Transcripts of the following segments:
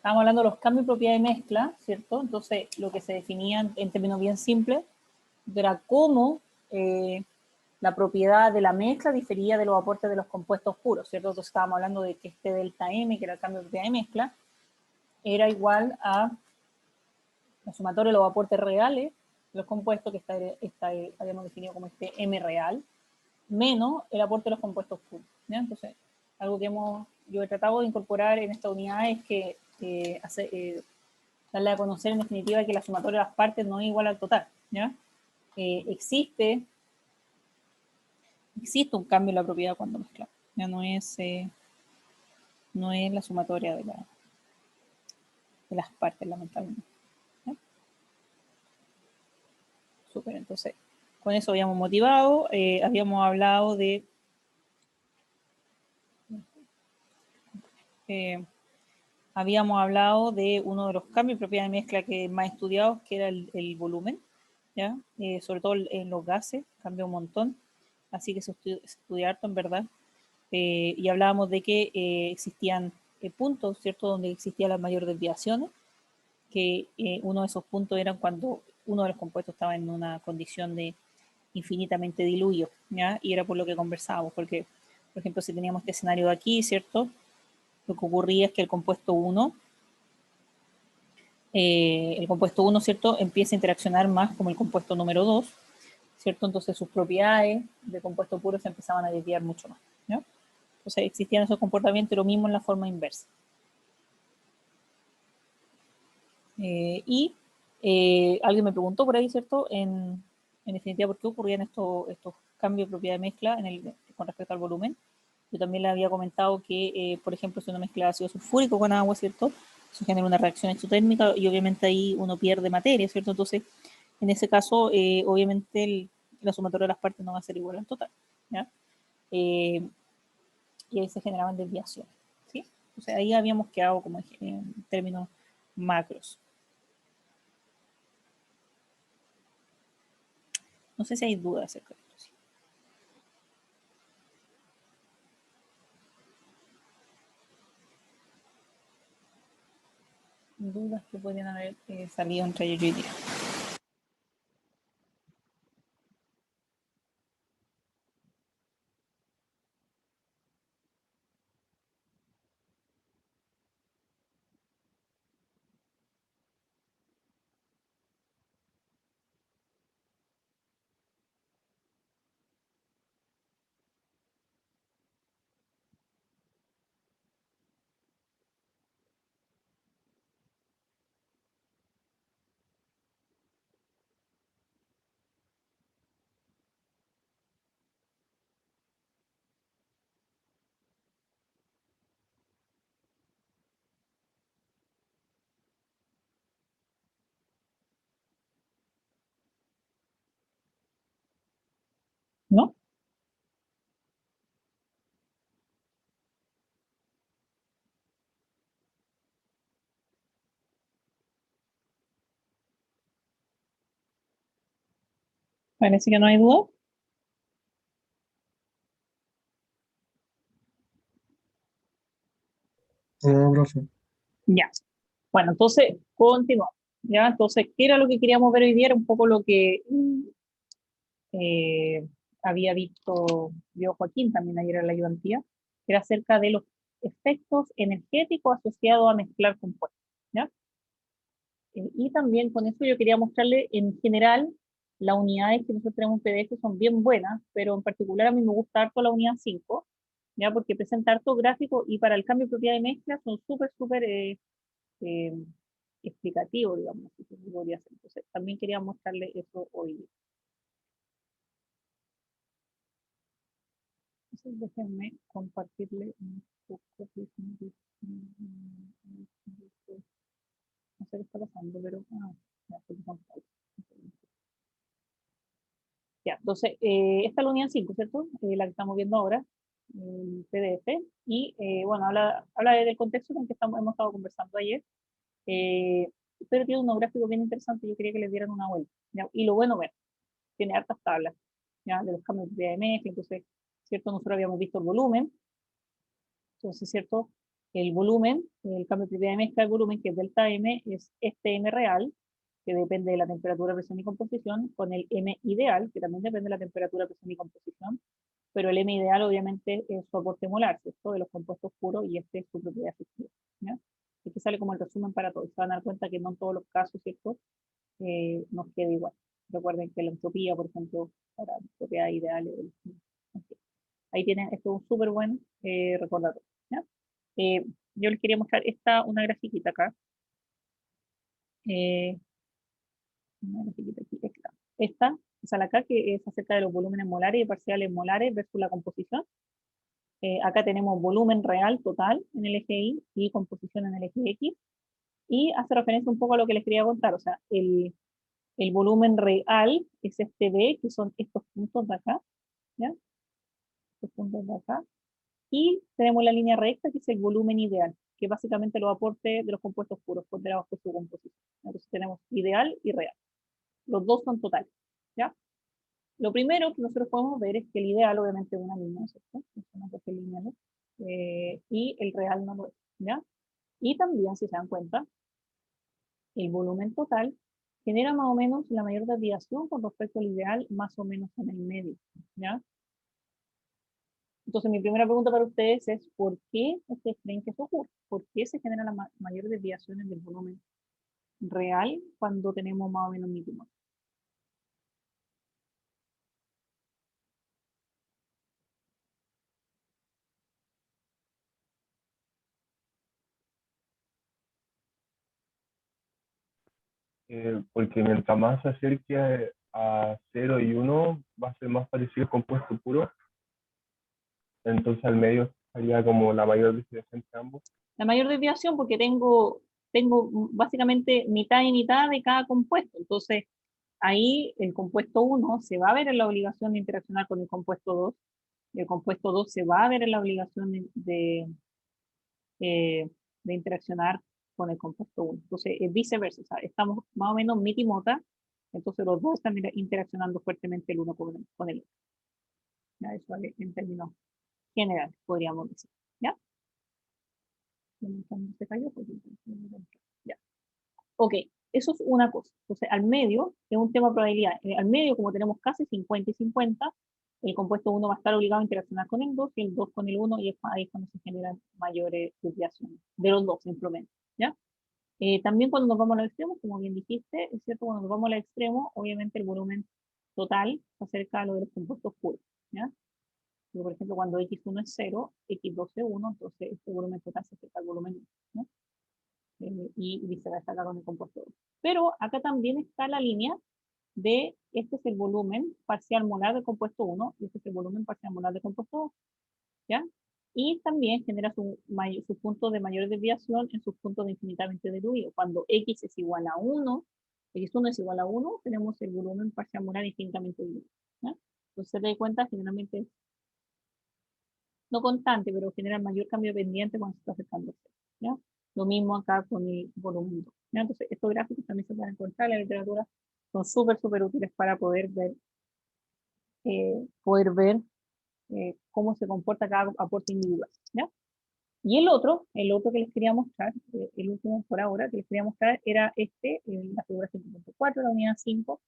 Estábamos hablando de los cambios de propiedad de mezcla, ¿cierto? Entonces, lo que se definía en términos bien simples era cómo la propiedad de la mezcla difería de los aportes de los compuestos puros, ¿cierto? Entonces estábamos hablando de que este delta M, que era el cambio de propiedad de mezcla, era igual a la sumatoria de los aportes reales de los compuestos, que habíamos definido como este M real, menos el aporte de los compuestos puros, ¿ya? Entonces, algo que yo he tratado de incorporar en esta unidad es que darle a conocer en definitiva que la sumatoria de las partes no es igual al total, ¿ya? Existe un cambio en la propiedad cuando mezclamos, ya no es la sumatoria de las partes, lamentablemente. ¿Ya? Súper, entonces, con eso habíamos motivado, habíamos hablado de uno de los cambios de propiedad de mezcla que más estudiados, que era el volumen, ¿ya? Sobre todo en los gases, cambió un montón, así que se estudia harto en verdad. Y hablábamos de que existían puntos, ¿cierto?, donde existían las mayores desviaciones, que uno de esos puntos eran cuando uno de los compuestos estaba en una condición de infinitamente diluido, ¿ya? Y era por lo que conversábamos, porque, por ejemplo, si teníamos este escenario de aquí, ¿cierto?, lo que ocurría es que el compuesto 1, ¿cierto?, empieza a interaccionar más como el compuesto número 2, ¿cierto? Entonces sus propiedades de compuesto puro se empezaban a desviar mucho más, ¿no? Entonces existían esos comportamientos, lo mismo en la forma inversa. Alguien me preguntó por ahí, ¿cierto?, en definitiva, ¿por qué ocurrían estos cambios de propiedad de mezcla con respecto al volumen? Yo también le había comentado que, por ejemplo, si uno mezcla ácido sulfúrico con agua, ¿cierto?, eso genera una reacción exotérmica y obviamente ahí uno pierde materia, ¿cierto? Entonces, en ese caso, obviamente la sumatoria de las partes no va a ser igual al total, ¿ya? Y ahí se generaban desviaciones, ¿sí? Entonces ahí habíamos quedado como en términos macros. No sé si hay dudas acerca de esto. Dudas que podrían haber salido entre ellos hoy día. ¿No? Parece que no hay duda. No, profe. Ya. Bueno, entonces, continuamos. ¿Ya? Entonces, ¿qué era lo que queríamos ver hoy día? Era un poco lo que eh, vio Joaquín también ayer en la ayudantía, que era acerca de los efectos energéticos asociados a mezclar compuestos, ¿ya? Y también con eso yo quería mostrarle en general las unidades que nosotros tenemos en PDF son bien buenas, pero en particular a mí me gusta harto la unidad 5, ¿ya? Porque presenta harto gráfico y para el cambio de propiedad de mezcla son súper eh, explicativos, digamos, si se podría hacer. Entonces, también quería mostrarle eso hoy día. Entonces, déjenme compartirle un poco. No sé qué está pasando, pero ya, ya, entonces, esta es la unidad 5, ¿cierto? La que estamos viendo ahora, el PDF, y bueno, habla del contexto con que hemos estado conversando ayer, pero tiene unos gráficos bien interesantes, yo quería que les dieran una vuelta, ¿ya? Y lo bueno, ver, tiene hartas tablas, ¿ya? De los cambios de mezcla, entonces, ¿cierto? Nosotros habíamos visto el volumen, entonces, ¿cierto? el volumen, el cambio de propiedad de mezcla del volumen, que es delta M, es este M real, que depende de la temperatura, presión y composición, con el M ideal, que también depende de la temperatura, presión y composición, pero el M ideal obviamente es su aporte molar, ¿cierto? De los compuestos puros, y este es su propiedad efectiva, ¿ya? Este sale como el resumen para todos. Se van a dar cuenta que no en todos los casos, ¿cierto? Nos queda igual. Recuerden que la entropía, por ejemplo, para propiedad ideal, ahí tienen, esto es un súper buen recordatorio, ¿ya? Yo les quería mostrar una grafiquita acá. Una grafiquita aquí, esta, esa la acá, que es acerca de los volúmenes molares y parciales molares versus la composición. Acá tenemos volumen real total en el eje Y y composición en el eje X. Y hace referencia un poco a lo que les quería contar. O sea, el volumen real es este B, que son estos puntos de acá, ¿ya? Estos puntos de acá. Y tenemos la línea recta, que es el volumen ideal, que es básicamente los aportes de los compuestos puros ponderados por su composición. Entonces tenemos ideal y real. Los dos son totales, ¿ya? Lo primero que nosotros podemos ver es que el ideal obviamente es una línea, ¿cierto? Es una cosa lineal, y el real no lo es, ¿ya? Y también, si se dan cuenta, el volumen total genera más o menos la mayor desviación con respecto al ideal, más o menos en el medio, ¿ya? Entonces, mi primera pregunta para ustedes es, ¿por qué ustedes creen que eso ocurre? ¿Por qué se generan las mayores desviaciones del volumen real cuando tenemos más o menos mínimo? Porque mientras más se acerque a 0 y 1 va a ser más parecido al compuesto puro, entonces al medio estaría como la mayor diferencia entre ambos. La mayor desviación porque tengo básicamente mitad y mitad de cada compuesto. Entonces, ahí el compuesto 1 se va a ver en la obligación de interaccionar con el compuesto 2, y el compuesto 2 se va a ver en la obligación de interaccionar con el compuesto 1. Entonces, es viceversa, o sea, estamos más o menos mit y mota, entonces los dos están interaccionando fuertemente el uno con el otro. ¿Ya? Eso en términos generales, podríamos decir. ¿Ya? Se cayó, ya. Ok, eso es una cosa. Entonces, al medio es un tema de probabilidad. Al medio, como tenemos casi 50 y 50, el compuesto 1 va a estar obligado a interaccionar con el 2 y el 2 con el 1, y ahí es cuando se generan mayores desviaciones de los dos simplemente. ¿Ya? También cuando nos vamos al extremo, como bien dijiste, es cierto, cuando nos vamos al extremo, obviamente el volumen total se acerca a lo de los compuestos puros. ¿Ya? Pero, por ejemplo, cuando x1 es 0, x2 es 1, entonces este volumen total se acerca al volumen 1. ¿No? Y viceversa acá con el compuesto 2. Pero acá también está la línea de este es el volumen parcial molar del compuesto 1 y este es el volumen parcial molar del compuesto 2. ¿Ya? Y también genera su punto de mayor desviación en sus puntos de infinitamente diluido. Cuando x es igual a 1, x1 es igual a 1, tenemos el volumen parcial molar infinitamente diluido. ¿Ya? Entonces se da cuenta, generalmente no constante, pero genera mayor cambio pendiente cuando se está acercando a cero, ¿ya? Lo mismo acá con el volumen 2, ¿ya? Entonces, estos gráficos también se pueden encontrar en la literatura, son súper útiles para poder ver cómo se comporta cada aporte individual, ¿ya? Y el otro que les quería mostrar, el último por ahora que les quería mostrar era la figura 5.4, la unidad 5,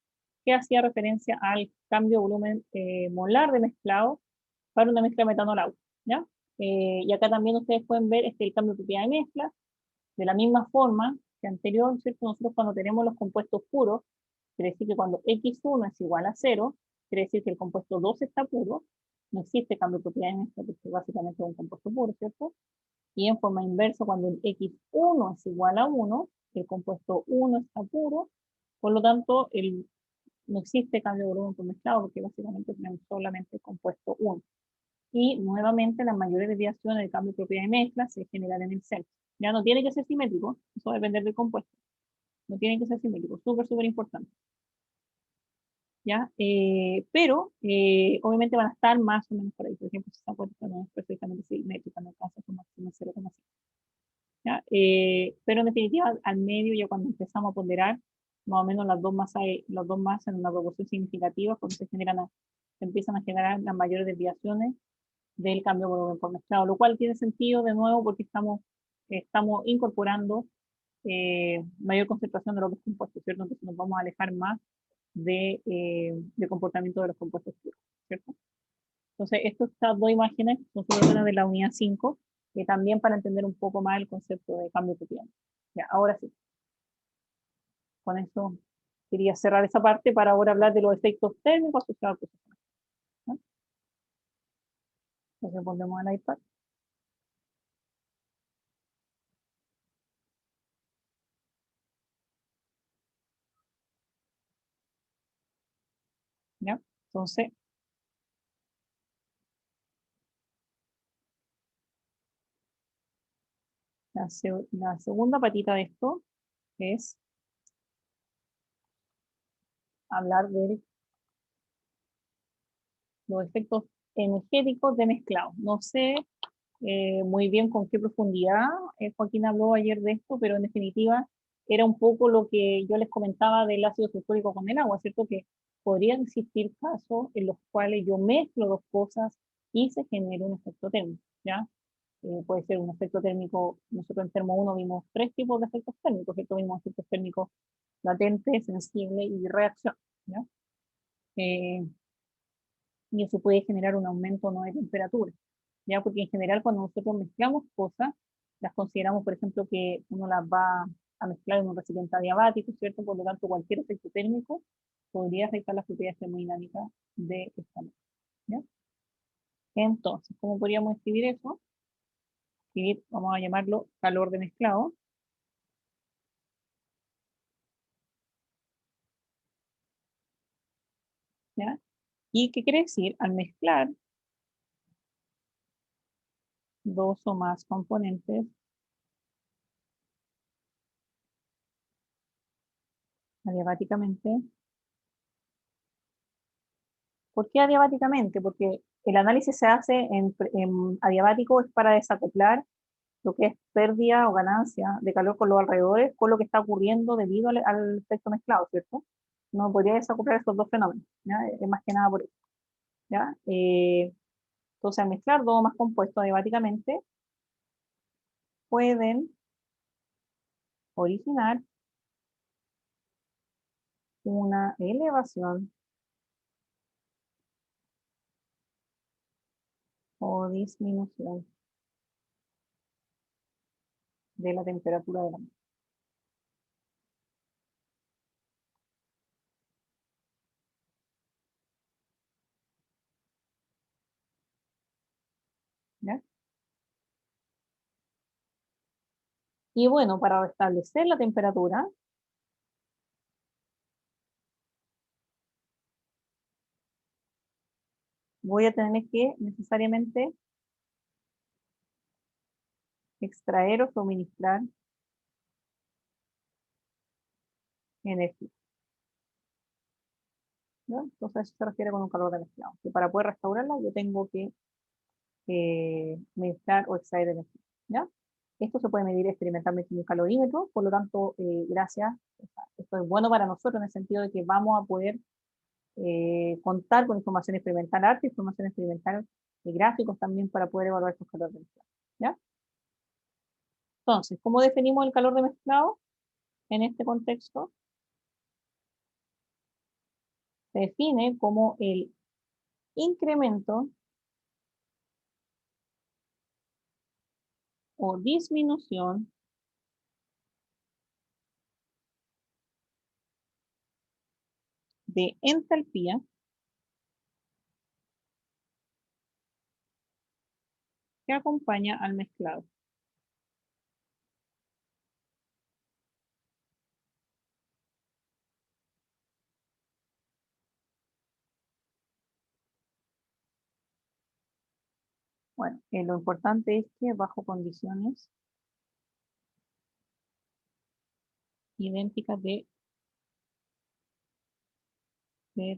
que hacía referencia al cambio de volumen molar de mezclado para una mezcla metanol-agua, ¿ya? Y acá también ustedes pueden ver el cambio de propiedad de mezcla, de la misma forma que anterior, ¿cierto? Nosotros cuando tenemos los compuestos puros, quiere decir que cuando x1 es igual a 0, quiere decir que el compuesto 2 está puro, no existe cambio de propiedad de mezcla porque básicamente es un compuesto puro, ¿cierto? Y en forma inversa, cuando el x1 es igual a 1, el compuesto 1 está puro, por lo tanto, no existe cambio de volumen por mezclado porque básicamente tenemos solamente el compuesto 1. Y nuevamente las mayores desviaciones de cambio de propiedad de mezcla se generan en el centro. Ya no tiene que ser simétrico, eso va a depender del compuesto. No tiene que ser simétrico, súper importante. ¿Ya? Pero obviamente van a estar más o menos por ahí. Por ejemplo, si se dan cuenta, no es perfectamente simétrica, no alcanza su máximo 0,5. ¿Ya? Pero en definitiva, al medio, ya cuando empezamos a ponderar, más o menos las dos masas en una proporción significativa, cuando se empiezan a generar las mayores desviaciones del cambio de volumen por mezclado, lo cual tiene sentido de nuevo porque estamos estamos incorporando mayor concentración de los dos compuestos, ¿cierto? Entonces nos vamos a alejar más de comportamiento de los compuestos puros, ¿cierto? Entonces, estas dos imágenes son súper de la unidad 5, también para entender un poco más el concepto de cambio cotidiano. Ya, ahora sí. Con eso quería cerrar esa parte para ahora hablar de los efectos térmicos asociados al proceso. ¿No? Entonces volvemos al iPad. ¿Ya? Entonces, la segunda patita de esto es hablar de los efectos energéticos de mezclado. No sé muy bien con qué profundidad Joaquín habló ayer de esto, pero en definitiva era un poco lo que yo les comentaba del ácido sulfúrico con el agua, ¿cierto? Que podrían existir casos en los cuales yo mezclo dos cosas y se genera un efecto térmico, ¿ya? Puede ser un efecto térmico, nosotros en Termo 1 vimos tres tipos de efectos térmicos, ¿cierto? Vimos efectos térmicos latente, sensible y reacción, ¿ya? Y eso puede generar un aumento no de temperatura, ¿ya? Porque en general cuando nosotros mezclamos cosas, las consideramos, por ejemplo, que uno las va a mezclar en un recipiente adiabático, ¿cierto? Por lo tanto, cualquier efecto térmico podría afectar las propiedades termodinámicas de esta mezcla, ¿ya? Entonces, ¿cómo podríamos escribir eso? Escribir, vamos a llamarlo calor de mezclado, ¿ya? ¿Y qué quiere decir? Al mezclar dos o más componentes adiabáticamente. ¿Por qué adiabáticamente? Porque el análisis se hace en adiabático es para desacoplar lo que es pérdida o ganancia de calor con los alrededores, con lo que está ocurriendo debido al efecto mezclado, ¿cierto? No podría desacoplar estos dos fenómenos, ¿ya? Es más que nada por eso, ¿ya? Entonces, al mezclar dos o más compuestos adiabáticamente, pueden originar una elevación o disminución de la temperatura de la mezcla, ¿ya? Y bueno, para restablecer la temperatura, voy a tener que necesariamente extraer o suministrar energía, ¿no? Entonces eso se refiere con un calor de mezclado, que para poder restaurarla yo tengo que mezclar o extraer energía, ¿ya? Esto se puede medir experimentalmente en un calorímetro, por lo tanto, gracias, esto es bueno para nosotros en el sentido de que vamos a poder contar con información experimental, arte, información experimental y gráficos también para poder evaluar estos calores de mezclado, ¿ya? Entonces, ¿cómo definimos el calor de mezclado en este contexto? Se define como el incremento o disminución de entalpía que acompaña al mezclado. Bueno, lo importante es que bajo condiciones idénticas de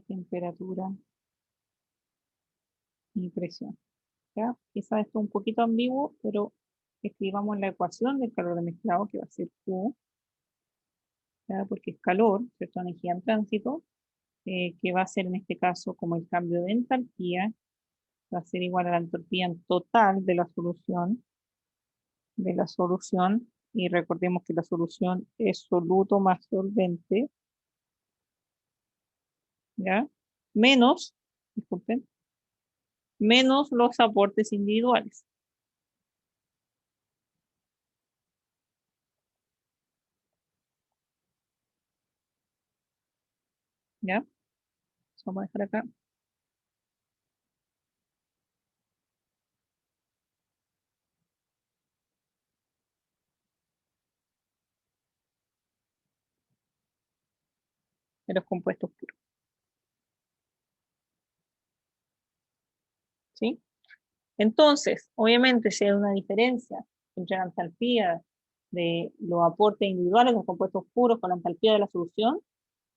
temperatura y presión, ¿ya? Quizás esto es un poquito ambiguo, pero escribamos la ecuación del calor de mezclado, que va a ser Q, ¿ya? Porque es calor, ¿cierto? Energía en tránsito, que va a ser en este caso como el cambio de entalpía, va a ser igual a la entalpía en total de la solución de la solución, y recordemos que la solución es soluto más solvente, ¿ya? Menos, disculpen, menos los aportes individuales. ¿Ya? Eso vamos a dejar acá. De los compuestos puros. ¿Sí? Entonces, obviamente, si hay una diferencia entre la entalpía de los aportes individuales de los compuestos puros con la entalpía de la solución,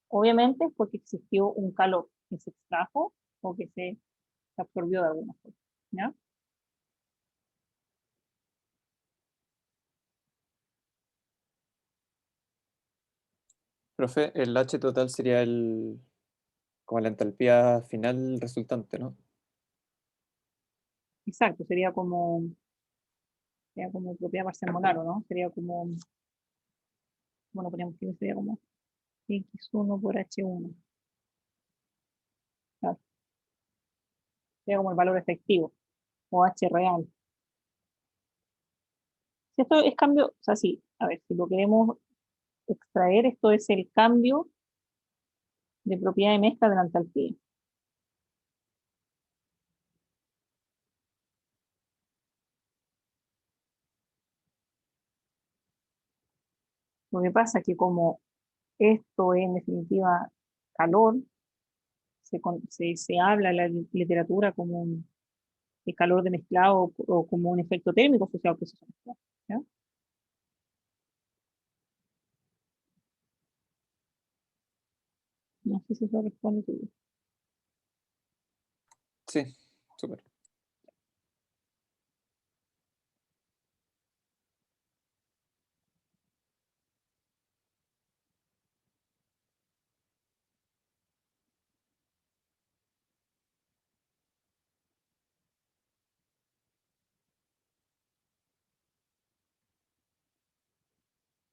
obviamente es porque existió un calor que se extrajo o que se absorbió de alguna forma. ¿Ya? Profe, el H total sería como la entalpía final resultante, ¿no? Exacto, sería como propiedad parcial molar, ¿o no? Sería como, bueno, ponemos que sería como X1 por H1. Claro, sería como el valor efectivo, o H real. Si esto es cambio, o sea, sí, a ver, si lo queremos extraer, esto es el cambio de propiedad de mezcla de la entalpía. Lo que pasa es que como esto es en definitiva calor, se habla en la literatura como el calor de mezclado o como un efecto térmico asociado al proceso mezclado. ¿Ya? No sé si eso responde tu duda. Sí, súper.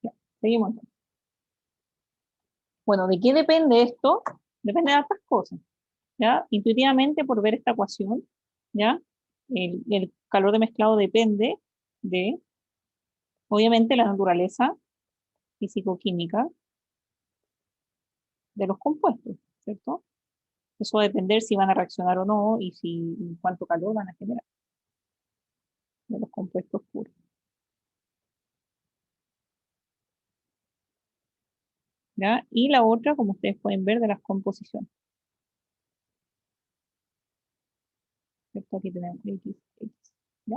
Ya, seguimos entonces. Bueno, ¿de qué depende esto? Depende de otras cosas. ¿Ya? Intuitivamente, por ver esta ecuación, ¿ya? El calor de mezclado depende de, obviamente, la naturaleza físico-química de los compuestos, ¿cierto? Eso va a depender si van a reaccionar o no y cuánto calor van a generar de los compuestos puros. ¿Ya? Y la otra, como ustedes pueden ver, de las composiciones. ¿Cierto? Aquí tenemos X, X. ¿Ya?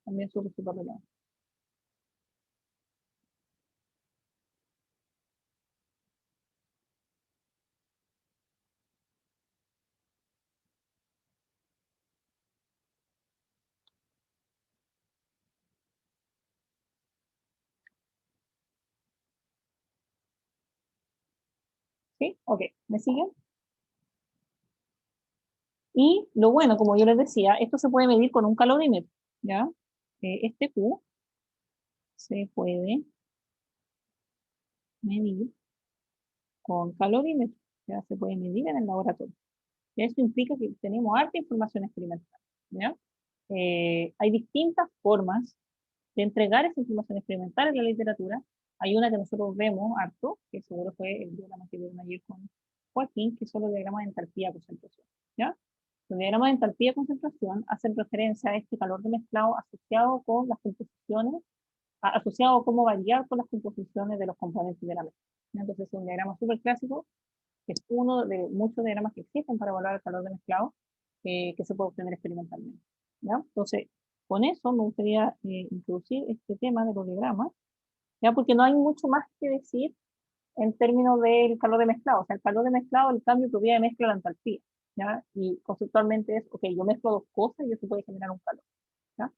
También súper relevante. ¿Sí? Ok, ¿me siguen? Y lo bueno, como yo les decía, esto se puede medir con un calorímetro, ¿ya? Este Q se puede medir con calorímetro, ya se puede medir en el laboratorio. Y eso implica que tenemos harta información experimental, ¿ya? Hay distintas formas de entregar esa información experimental en la literatura. Hay una que nosotros vemos harto, que seguro fue el diagrama que vieron ayer con Joaquín, que son los diagramas de entalpía-concentración, ¿ya? Los diagramas de entalpía-concentración hacen referencia a este calor de mezclado asociado con las composiciones, asociado a cómo variar con las composiciones de los componentes de la mezcla. Entonces es un diagrama súper clásico, que es uno de muchos diagramas que existen para evaluar el calor de mezclado, que se puede obtener experimentalmente, ¿ya? Entonces, con eso me gustaría introducir este tema de los diagramas, ¿ya? Porque no hay mucho más que decir en términos del calor de mezclado. O sea, el calor de mezclado, el cambio de propiedad de mezcla la entalpía, ¿ya? Y conceptualmente es, ok, yo mezclo dos cosas y eso puede generar un calor, ¿ya?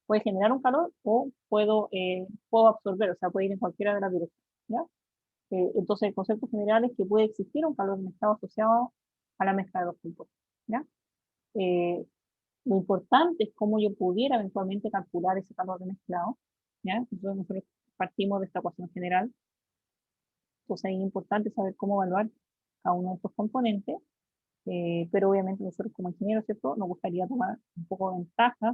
Puede generar un calor o puedo absorber, o sea, puede ir en cualquiera de las direcciones, ¿ya? Entonces, el concepto general es que puede existir un calor de mezclado asociado a la mezcla de los compuestos, ¿ya? Eh, Lo importante es cómo yo pudiera eventualmente calcular ese calor de mezclado, ¿ya? Entonces nosotros partimos de esta ecuación general. Entonces ahí es importante saber cómo evaluar cada uno de estos componentes, pero obviamente nosotros como ingenieros, ¿cierto? Nos gustaría tomar un poco de ventaja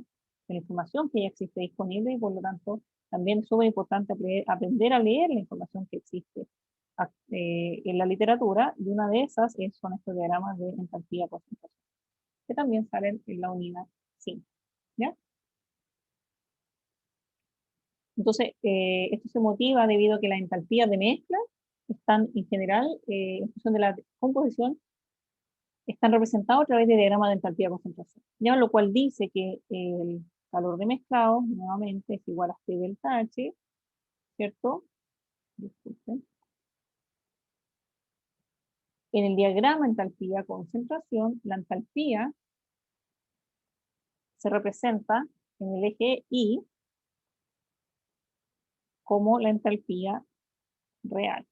de la información que ya existe disponible y por lo tanto también es súper importante aprender a leer la información que existe en la literatura, y una de esas son estos diagramas de entalpía concentración, que también salen en la unidad 5, ¿ya? Entonces, esto se motiva debido a que las entalpías de mezcla están en general, en función de la composición, están representados a través de diagramas de entalpía concentración, ¿ya? Lo cual dice que el calor de mezclado, nuevamente, es igual a C delta H, ¿cierto? Disculpen. En el diagrama entalpía concentración, la entalpía se representa en el eje Y como la entalpía real.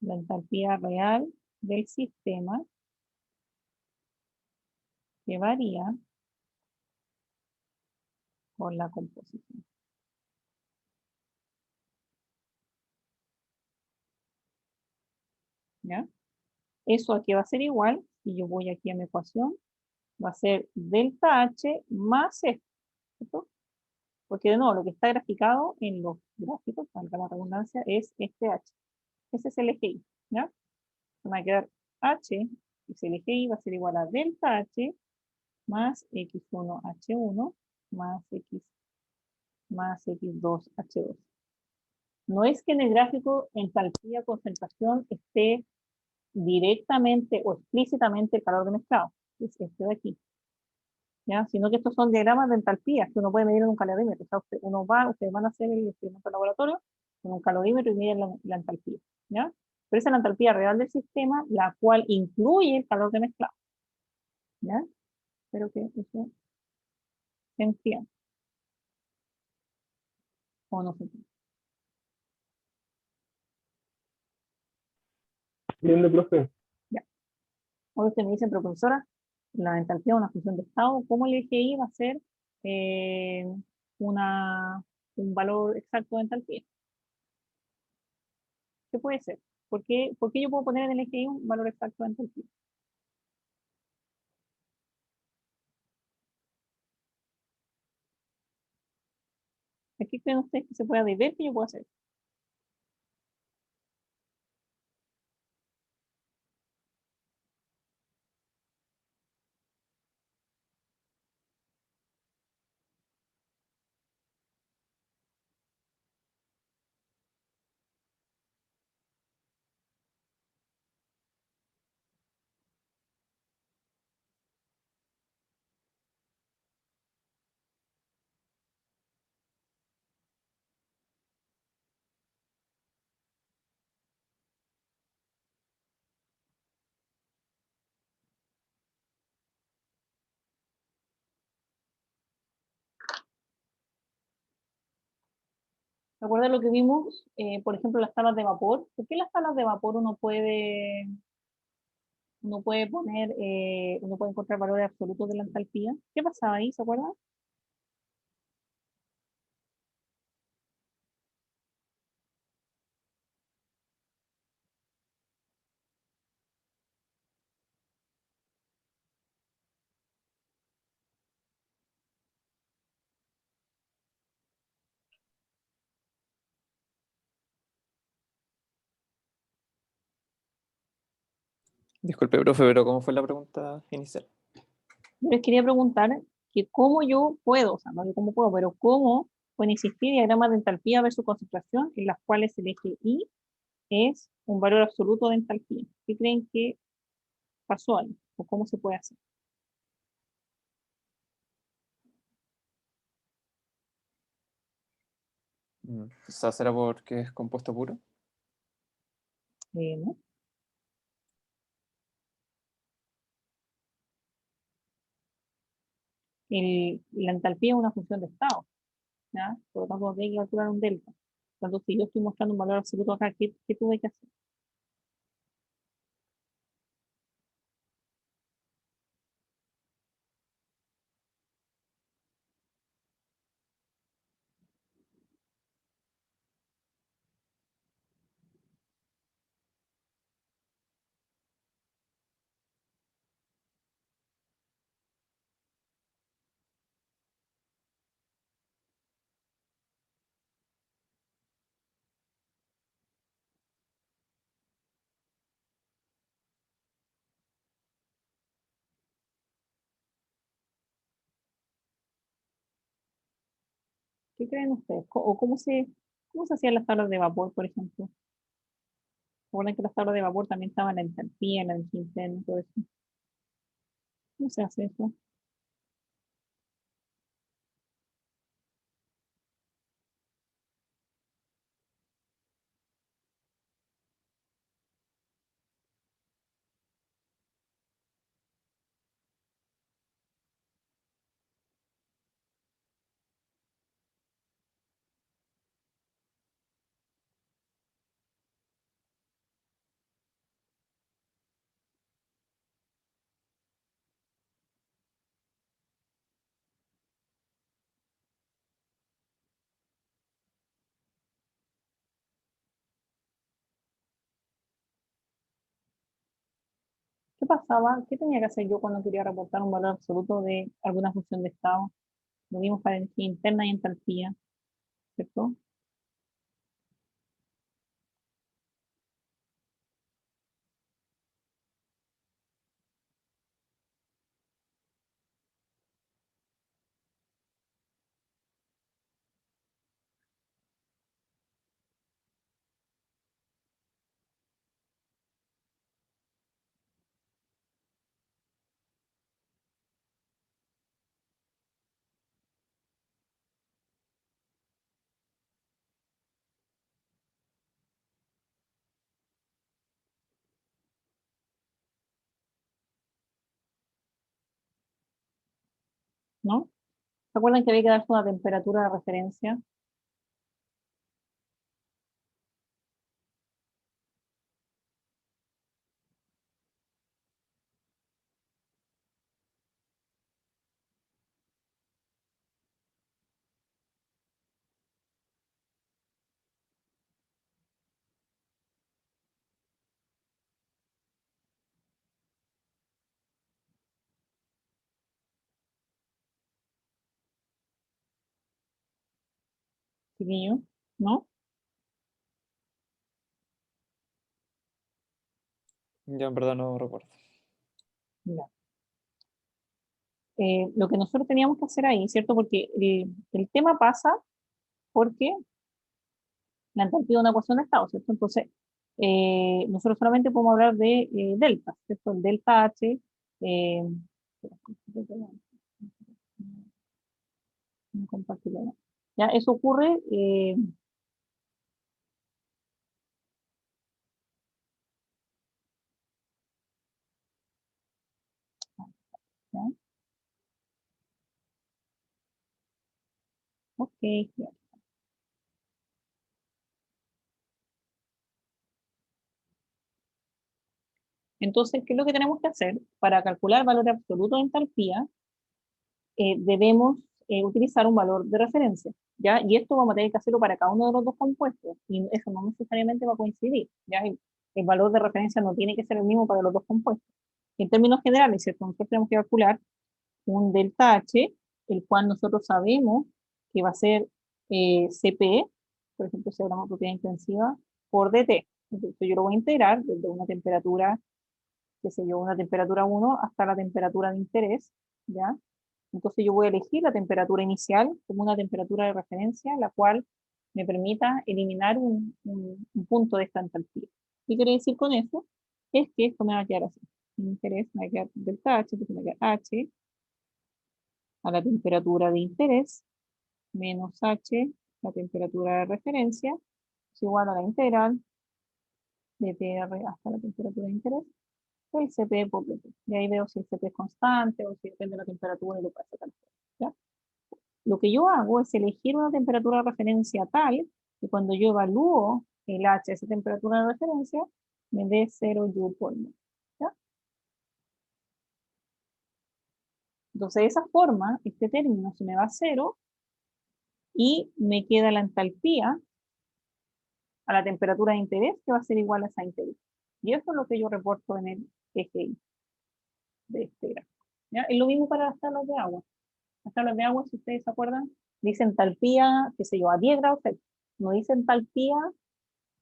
La entalpía real del sistema que varía con la composición. ¿Ya? Eso aquí va a ser igual, si yo voy aquí a mi ecuación, va a ser delta H más esto, ¿cierto? Porque de nuevo, lo que está graficado en los gráficos, valga la redundancia, es este H. Ese es el eje Y, ¿ya? Va a quedar H, que es el eje Y, va a ser igual a delta H más X1 H1 más X más X2 H2. No es que en el gráfico entalpía concentración esté directamente o explícitamente el calor de mezclado, es este de aquí, ¿ya? Sino que estos son diagramas de entalpías que uno puede medir en un calorímetro. O sea, ustedes van a hacer el experimento en laboratorio con un calorímetro y miden la entalpía, ¿ya? Pero esa es la entalpía real del sistema, la cual incluye el calor de mezclado, ¿ya? Espero que eso se entienda o no se entiende. Bien, profe. Ya. Ahora ustedes me dicen, pero profesora, la entalpía es una función de estado, ¿cómo el eje Y va a ser eh, un valor exacto de entalpía? ¿Qué puede ser? ¿Por qué yo puedo poner en el eje Y un valor exacto de entalpía? ¿Qué creen ustedes que se pueda ver que yo puedo hacer? ¿Recuerdan lo que vimos, por ejemplo, las tablas de vapor? ¿Por qué las tablas de vapor uno puede encontrar valores absolutos de la entalpía? ¿Qué pasaba ahí? ¿Se acuerdan? Disculpe, profe, pero ¿cómo fue la pregunta inicial? Yo les quería preguntar que cómo yo puedo, o sea, no sé cómo puedo, pero cómo pueden existir diagramas de entalpía versus concentración en las cuales el eje Y es un valor absoluto de entalpía. ¿Qué creen que pasó ahí? ¿O cómo se puede hacer? Quizás será porque es compuesto puro. ¿No? La entalpía es una función de estado, ¿ya? Por lo tanto, hay que calcular un delta. Por lo tanto, si yo estoy mostrando un valor absoluto acá, ¿qué tuve que hacer? ¿Qué creen ustedes? ¿O cómo se hacían las tablas de vapor, por ejemplo? Recuerden que las tablas de vapor también estaban en la entalpía, en la energía interna, todo eso. ¿Cómo se hace eso? ¿Qué pasaba? ¿Qué tenía que hacer yo cuando quería reportar un valor absoluto de alguna función de estado? Lo vimos para energía interna y entalpía, ¿cierto? ¿No? ¿Se acuerdan que había que darse una temperatura de referencia? Chiquillo, ¿no? Yo en verdad no recuerdo. Ya. Lo que nosotros teníamos que hacer ahí, ¿cierto? Porque el tema pasa porque la entalpía es una ecuación de estado, ¿cierto? Entonces, nosotros solamente podemos hablar de delta, ¿cierto? El delta H, eh, no compartir la- ya, eso ocurre, ¿ya? Ok, ya. Entonces, ¿qué es lo que tenemos que hacer? Para calcular valor absoluto de entalpía, debemos utilizar un valor de referencia, ¿ya? Y esto vamos a tener que hacerlo para cada uno de los dos compuestos, y eso no necesariamente va a coincidir, ¿ya? El valor de referencia no tiene que ser el mismo para los dos compuestos. En términos generales, ¿cierto? Nosotros tenemos que calcular un delta H, el cual nosotros sabemos que va a ser CP, por ejemplo, si hablamos de propiedad intensiva, por DT. Entonces yo lo voy a integrar desde una temperatura, qué sé yo, una temperatura 1 hasta la temperatura de interés, ¿ya? Entonces yo voy a elegir la temperatura inicial como una temperatura de referencia, la cual me permita eliminar un punto de esta entalpía. ¿Qué quiere decir con eso? Es que esto me va a quedar así. Mi interés me va a quedar delta H, entonces me va a quedar H a la temperatura de interés menos H, la temperatura de referencia, es igual a la integral de TR hasta la temperatura de interés, el CP por DT. Y ahí veo si el CP es constante o si depende de la temperatura y lo pasa tal cual, ¿ya? Lo que yo hago es elegir una temperatura de referencia tal que cuando yo evalúo el H, esa temperatura de referencia, me dé 0 Joule por mol, ¿ya? Entonces, de esa forma, este término se me va a 0 y me queda la entalpía a la temperatura de interés, que va a ser igual a esa interés. Y eso es lo que yo reporto en el eje Y de este gráfico. ¿Ya? Es lo mismo para las tablas de agua. Las tablas de agua, si ustedes se acuerdan, dicen entalpía, qué sé yo, a 10 grados Celsius. No dicen entalpía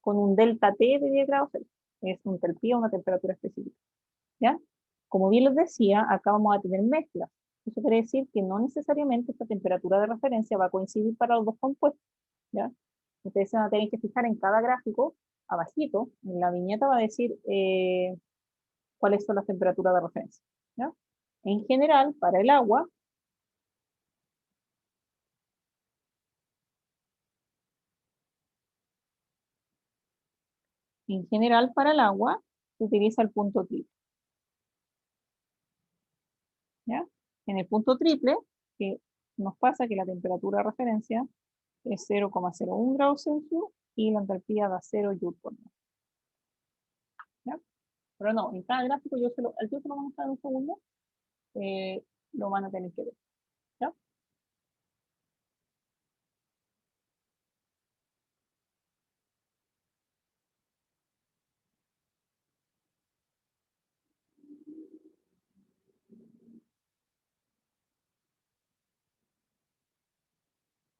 con un delta T de 10 grados Celsius. Es un entalpía, una temperatura específica. ¿Ya? Como bien les decía, acá vamos a tener mezclas. Eso quiere decir que no necesariamente esta temperatura de referencia va a coincidir para los dos compuestos, ¿ya? Ustedes se van a tener que fijar en cada gráfico, abajito, en la viñeta va a decir cuáles son las temperaturas de referencia, ¿ya? En general, para el agua, se utiliza el punto triple, ¿ya? En el punto triple, que nos pasa que la temperatura de referencia es 0,01 grados Celsius y la entalpía da 0 joules por metro, ¿ya? Pero no, en cada gráfico yo se lo voy a mostrar en un segundo, lo van a tener que ver, ¿ya?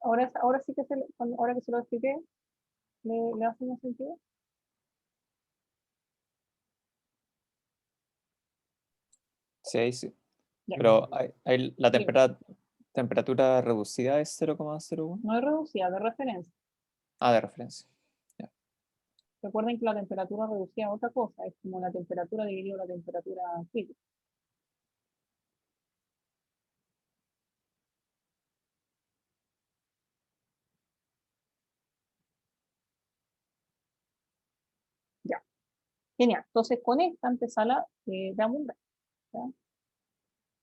Ahora sí que ahora que se lo expliqué, ¿le hace un sentido? Sí, ahí sí. Ya. Pero la Sí. temperatura reducida es 0,01. No es reducida, de referencia. Ah, de referencia. Recuerden que la temperatura reducida es otra cosa, es como la temperatura dividido la temperatura crítica. Ya, genial. Entonces con esta antesala damos un gráfico, ¿ya?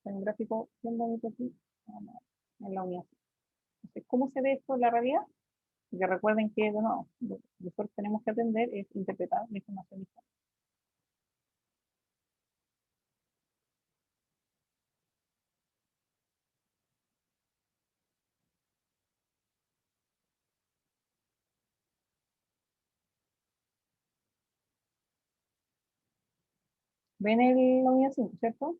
Hay un gráfico bien bonito aquí en la unidad. Entonces, ¿cómo se ve esto en la realidad? Porque recuerden que, de nuevo, lo que nosotros tenemos que aprender es interpretar la información visual. ¿Ven la unidad 5, cierto?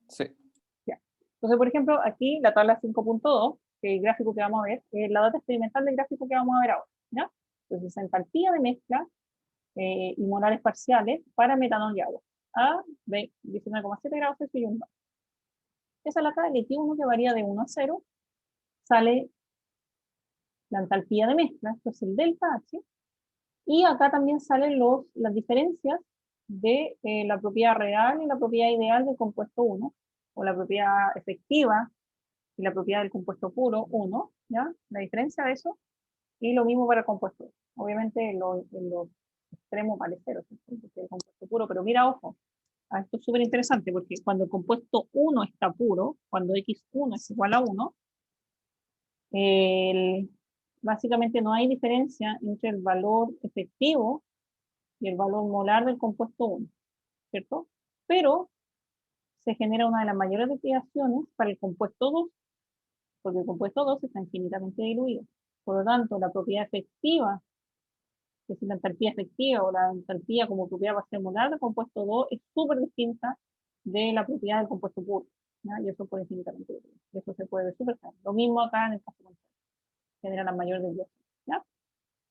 Sí. Ya. Entonces, por ejemplo, aquí la tabla 5.2, que es el gráfico que vamos a ver, es la data experimental del gráfico que vamos a ver ahora, ¿ya? Entonces, entalpía de mezcla y molares parciales para metanol y agua a 19,7 grados Celsius y 1 bar. Esa es la tabla de T1 que varía de 1 a 0. Sale la entalpía de mezcla, esto es el delta H, y acá también salen las diferencias de la propiedad real y la propiedad ideal del compuesto 1, o la propiedad efectiva y la propiedad del compuesto puro 1, ¿ya? La diferencia de eso, y lo mismo para el compuesto 2. Obviamente en los extremos vale 0, porque el compuesto puro, pero mira, ojo, esto es súper interesante, porque cuando el compuesto 1 está puro, cuando x1 es igual a 1, básicamente no hay diferencia entre el valor efectivo y el valor molar del compuesto 1, ¿cierto? Pero se genera una de las mayores desviaciones para el compuesto 2, porque el compuesto 2 está infinitamente diluido. Por lo tanto, la propiedad efectiva, que es la entalpía efectiva o la entalpía como propiedad base molar del compuesto 2, es súper distinta de la propiedad del compuesto puro, ¿ya? Y eso por infinitamente diluido. Eso se puede ver súper claro. Lo mismo acá en el caso contrario. Genera la mayor desviación, ¿ya?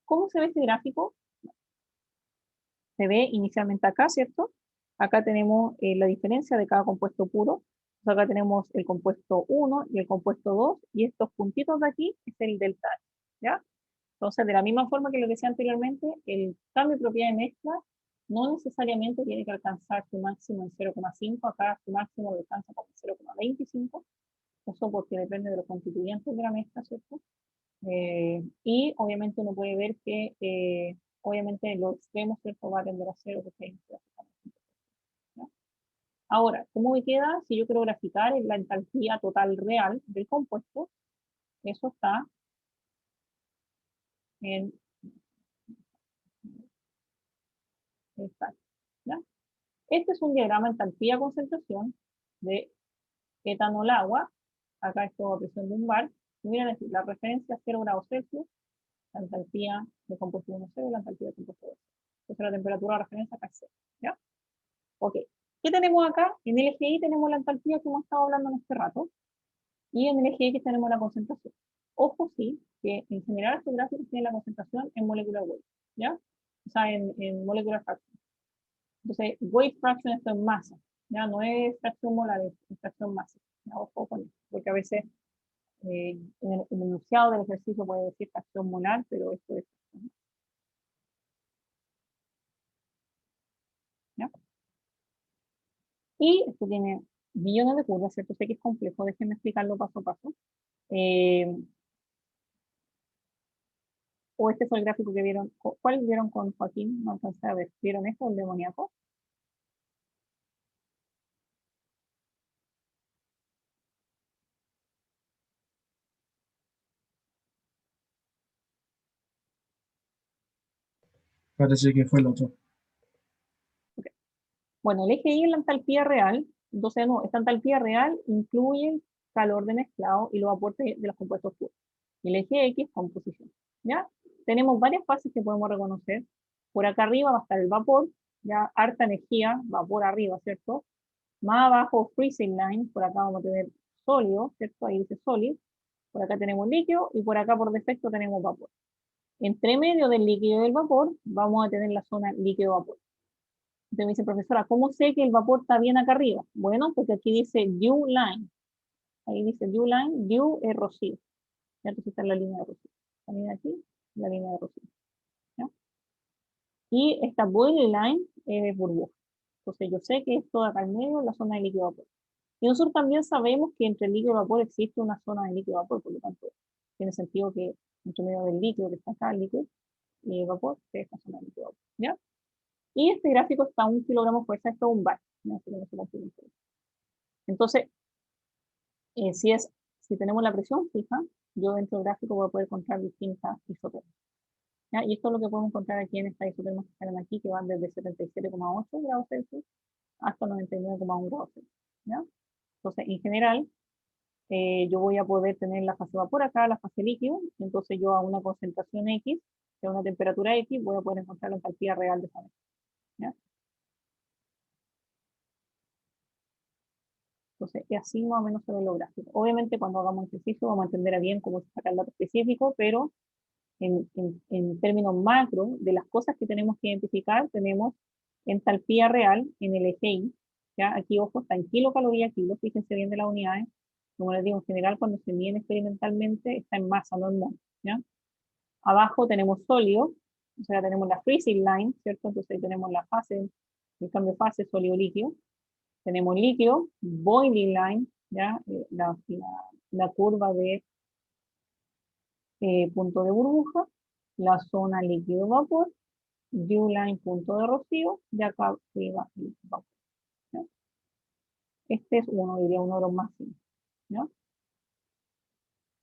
¿Cómo se ve este gráfico? Se ve inicialmente acá, ¿cierto? Acá tenemos la diferencia de cada compuesto puro. Entonces acá tenemos el compuesto 1 y el compuesto 2, y estos puntitos de aquí es el delta H, ¿ya? Entonces, de la misma forma que lo decía anteriormente, el cambio de propiedad de mezcla no necesariamente tiene que alcanzar su máximo en 0,5, acá su máximo lo alcanza como 0,25, eso porque depende de los constituyentes de la mezcla, ¿cierto? Y obviamente uno puede ver que obviamente los extremos, ¿cierto?, va a tender a cero, porque hay ¿no? Ahora, ¿cómo me queda si yo quiero graficar la entalpía total real del compuesto? Eso está en esta, ¿ya? Este es un diagrama entalpía-concentración de etanol agua. Acá esto a presión de un bar. Y miren, la referencia 0 grados Celsius, la entalpía de compuesto 1, 0, la entalpía de compuesto 2. Entonces la temperatura de referencia acá es 0, ¿ya? Ok. ¿Qué tenemos acá? En el eje Y tenemos la entalpía que hemos estado hablando en este rato, y en el eje X tenemos la concentración. Ojo, sí, que en general estos gráficos tienen la concentración en molecular weight, ¿ya? O sea, en molecular fraction. Entonces, weight fraction esto es masa, ya no es fracción molar, es fracción masa. Ya, ojo con eso, porque a veces en el enunciado del ejercicio puede decir fracción molar, pero esto es fracción, ¿ya? Y esto tiene millones de curvas, ¿cierto? Sé que es complejo, déjenme explicarlo paso a paso. O este fue el gráfico que vieron, ¿cuál vieron con Joaquín? No alcancé a ver, ¿vieron esto, el demoníaco? Parece que fue el otro. Okay. Bueno, el eje Y es la entalpía real, entonces no, esta entalpía real incluye el calor de mezclado y los aportes de los compuestos puros. Y el eje X, composición. ¿Ya? Tenemos varias fases que podemos reconocer. Por acá arriba va a estar el vapor, ya harta energía, vapor arriba, ¿cierto? Más abajo, freezing line, por acá vamos a tener sólido, ¿cierto? Ahí dice sólido. Por acá tenemos líquido y por acá por defecto tenemos vapor. Entre medio del líquido y del vapor vamos a tener la zona líquido-vapor. Entonces me dice, profesora, ¿cómo sé que el vapor está bien acá arriba? Bueno, porque aquí dice dew line. Ahí dice dew line, dew es rocío. ¿Ya? Entonces está en la línea de rocío. También aquí, la línea de rocío. ¿Ya? Y esta boiling line es burbuja. Entonces yo sé que esto de acá en medio es la zona de líquido-vapor. Y nosotros también sabemos que entre el líquido y vapor existe una zona de líquido vapor, por lo tanto, tiene sentido que entre medio del líquido que está acá, el líquido y vapor, esté esta zona de líquido vapor, ¿ya? Y este gráfico está a 1 kilogramo fuerza, esto es un bar, ¿no? Entonces, si tenemos la presión fija, yo dentro del gráfico voy a poder encontrar distintas isotermas, ¿ya? Y esto es lo que podemos encontrar aquí en estas isotermas que están aquí, que van desde 77,8 grados Celsius hasta 99,1 grados Celsius, ¿ya? Entonces, en general, yo voy a poder tener la fase vapor acá, la fase líquido, entonces yo a una concentración X, a una temperatura X, voy a poder encontrar la entalpía real de esa mezcla, ¿ya? Entonces, y así más o menos se ve lo gráfico. Obviamente, cuando hagamos ejercicio vamos a entender bien cómo se saca el dato específico, pero en términos macro, de las cosas que tenemos que identificar, tenemos entalpía real en el eje Y, ¿ya? Aquí, ojo, está en kilocaloría kilo, fíjense bien de las unidades. Como les digo, en general, cuando se miden experimentalmente, está en masa, no en mol, ¿ya? Abajo tenemos sólido, o sea, tenemos la freezing line, ¿cierto? Entonces ahí tenemos la fase, el cambio de fase sólido-líquido. Tenemos líquido, boiling line, ¿ya? La curva de punto de burbuja, la zona líquido-vapor, dew line, punto de rocío, y acá arriba el vapor, ¿ya? Este es uno, diría uno de los más simples, ¿ya?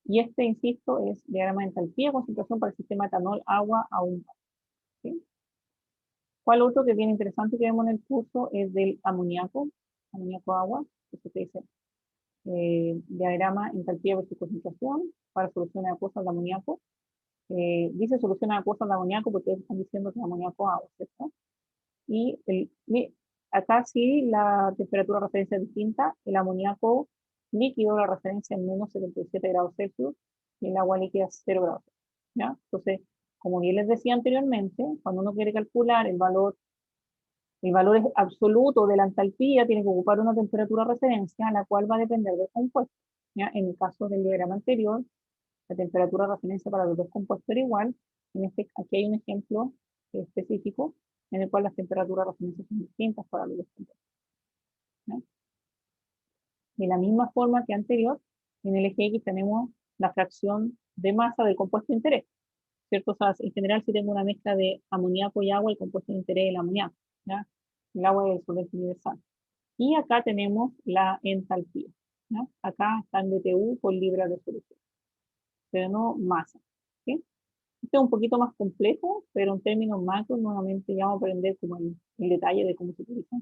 Y este, insisto, es diagrama de entalpía, concentración para el sistema etanol, agua a un bar, ¿sí? ¿Cuál otro que es bien interesante que vemos en el curso es del amoníaco agua, que se dice diagrama entalpía versus concentración para soluciones acuosas de amoníaco. Dice soluciones acuosas de amoníaco porque están diciendo que es amoníaco agua, ¿cierto? Y acá sí la temperatura de referencia es distinta. El amoníaco líquido, la referencia es menos 77 grados Celsius y el agua líquida es 0 grados Celsius, ¿ya? Entonces, como bien les decía anteriormente, cuando uno quiere calcular el valor absoluto de la entalpía, tiene que ocupar una temperatura de referencia, la cual va a depender del compuesto, ¿ya? En el caso del diagrama anterior, la temperatura de referencia para los dos compuestos era igual. Aquí hay un ejemplo específico en el cual las temperaturas de referencia son distintas para los dos compuestos, ¿ya? De la misma forma que anterior, en el eje X tenemos la fracción de masa del compuesto de interés, ¿cierto? O sea, en general, si tengo una mezcla de amoníaco y agua, el compuesto de interés es el amoníaco, ¿ya? El agua es el solvente universal. Y acá tenemos la entalpía, ¿no? Acá está en BTU por libra de solución, pero no masa, ¿sí? Este es un poquito más complejo, pero en términos macro, nuevamente ya vamos a aprender como el detalle de cómo se utiliza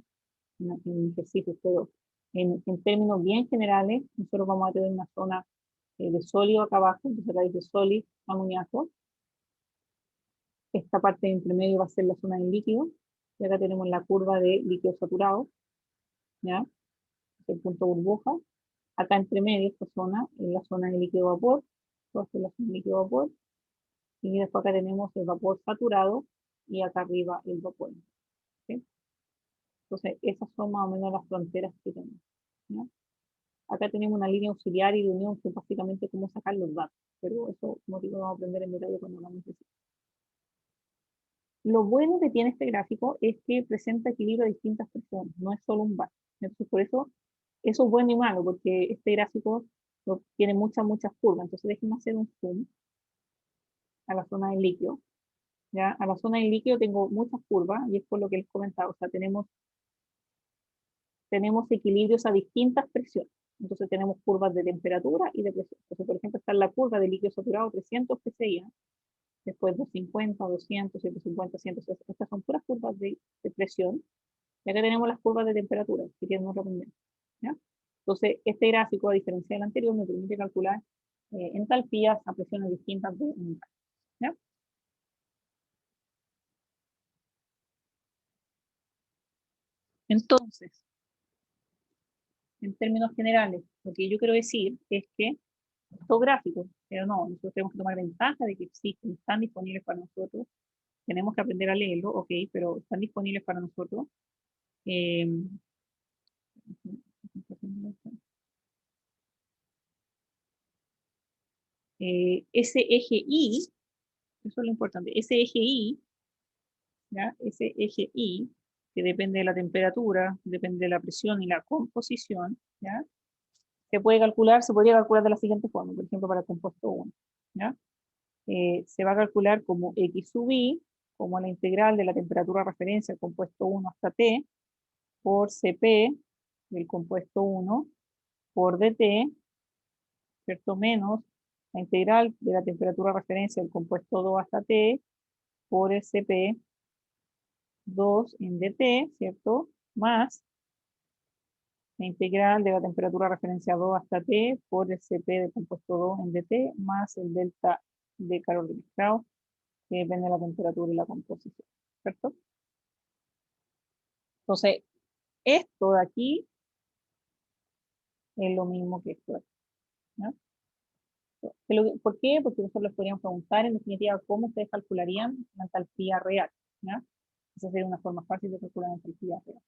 en ejercicios, pero en términos bien generales, nosotros vamos a tener una zona de sólido acá abajo, entonces acá dice sólido, amoníaco. Esta parte de entre medio va a ser la zona del líquido, y acá tenemos la curva de líquido saturado, ¿ya? El punto burbuja. Acá entre medio, esta zona es la zona de líquido vapor, toda esta es la zona de líquido vapor, y después acá tenemos el vapor saturado, y acá arriba el vapor, ¿sí? Entonces, esas son más o menos las fronteras que tenemos, ¿ya? Acá tenemos una línea auxiliar y de unión, que es básicamente cómo sacar los datos, pero eso, como digo, vamos a aprender en detalle cuando hablamos de eso. Lo bueno que tiene este gráfico es que presenta equilibrio a distintas presiones, no es solo un bar. Entonces, por eso es bueno y malo, porque este gráfico tiene muchas curvas. Entonces, déjenme hacer un zoom a la zona del líquido. ¿Ya? A la zona del líquido tengo muchas curvas, y es por lo que les comentaba. O sea, tenemos equilibrios a distintas presiones. Entonces, tenemos curvas de temperatura y de presión. Entonces, por ejemplo, está la curva de líquido saturado 300 psi, después 250, 200, 150, 160. Estas son puras curvas de presión. Y acá tenemos las curvas de temperatura, que tienen otra pendiente, ¿ya? Entonces, este gráfico, a diferencia del anterior, me permite calcular entalpías a presiones distintas de un gas, ¿ya? Entonces, en términos generales, lo que yo quiero decir es que estos gráficos, pero no, nosotros tenemos que tomar ventaja de que existen, están disponibles para nosotros, tenemos que aprender a leerlo, ok, pero están disponibles para nosotros. Ese eje Y, eso es lo importante, ese eje Y, ¿ya? Ese eje Y, que depende de la temperatura, depende de la presión y la composición, ¿ya? Se podría calcular de la siguiente forma, por ejemplo, para el compuesto 1, ¿ya? Se va a calcular como X sub I, como la integral de la temperatura de referencia del compuesto 1 hasta T, por Cp del compuesto 1, por dt, ¿cierto? Menos la integral de la temperatura de referencia del compuesto 2 hasta T, por Cp 2 en dt, ¿cierto? Más la integral de la temperatura de referencia 2 hasta T por el Cp del compuesto 2 en dt, más el delta de calor de mezclado, que depende de la temperatura y la composición, ¿cierto? Entonces, esto de aquí es lo mismo que esto de aquí, ¿no? ¿Por qué? Porque nosotros les podríamos preguntar, en definitiva, cómo ustedes calcularían la entalpía real, ¿no? Esa sería una forma fácil de calcular la entalpía real.